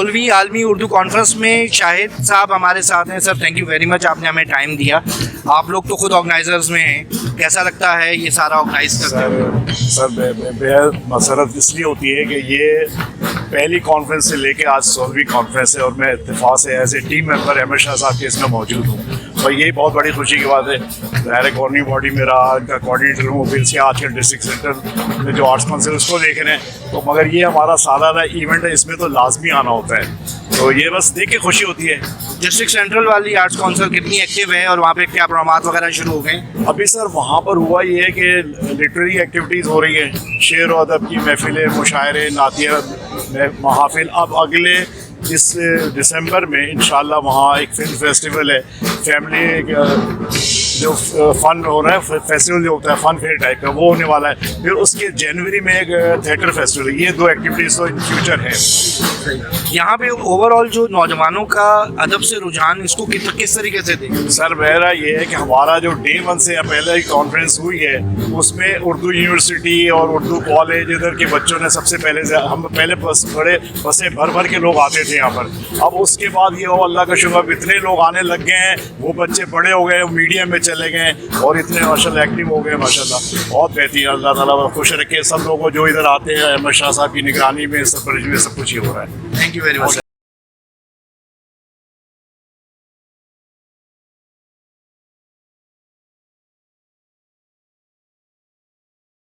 16वीं आलमी उर्दू कॉन्फ्रेंस में शाहिद साहब हमारे साथ हैं। Sir thank you very much, आपने हमें टाइम दिया। आप लोग तो खुद ऑर्गेनाइजर्स में हैं, कैसा लगता है ये सारा ऑर्गेनाइज करते हुए? सर बेहद मसरत इसलिए होती है कि ये पहली कॉन्फ्रेंस से लेके आज 16वीं कॉन्फ्रेंस है और मैं इत्तेफाक से as a team member Ahmed Shah साहब के इसमें मौजूद हूँ और यही बहुत बड़ी खुशी की बात है। ज़ाहिर गवर्निंग बॉडी में रहा, इनका कोऑर्डिनेटर हूँ, फिर से आज के डिस्ट्रिक्ट सेंटर में जो आर्ट्स काउंसिल उसको देख रहे हैं, तो मगर ये हमारा सालाना इवेंट है, इसमें तो लाजमी आना होता है, तो ये बस देख के खुशी होती है। डिस्ट्रिक्ट सेंट्रल वाली आर्ट्स काउंसिल कितनी एक्टिव है और वहाँ पे क्या प्रोग्राम वगैरह शुरू हो गए? अभी सर वहाँ पर हुआ ये है कि लिटरेरी एक्टिविटीज़ हो रही है, शेर और अदब की महफिलें, मुशायरे, नातिया महाफिल। अब अगले इस दिसंबर में इंशाल्लाह वहाँ एक फिल्म फेस्टिवल है, फैमिली जो फन हो रहा है, फेस्टिवल जो होता है फन फेयर टाइप का, वो होने वाला है। फिर उसके जनवरी में एक थिएटर फेस्टिवल है। ये 2 एक्टिविटीज़ तो इन फ्यूचर है। यहाँ पे ओवरऑल जो नौजवानों का अदब से रुझान, इसको किस तरीके से देखें? सर मेरा ये है कि हमारा जो डे 1 से पहले ही कॉन्फ्रेंस हुई है, उसमें उर्दू यूनिवर्सिटी और उर्दू कॉलेज इधर के बच्चों ने सबसे पहले से, हम पहले बड़े बसें भर के लोग आते थे यहाँ पर। अब उसके बाद ये हो अल्लाह का शुक्र इतने लोग आने लग गए हैं, वो बच्चे बड़े हो गए, मीडिया में चले गए और इतने माशाल्लाह एक्टिव हो गए, माशाल्लाह बहुत बेहतरीन। अल्लाह ताला खुश रखे सब लोगों को जो इधर आते हैं। अहमद शाह साहब की निगरानी में सब कुछ ही हो रहा है। Thank you very much.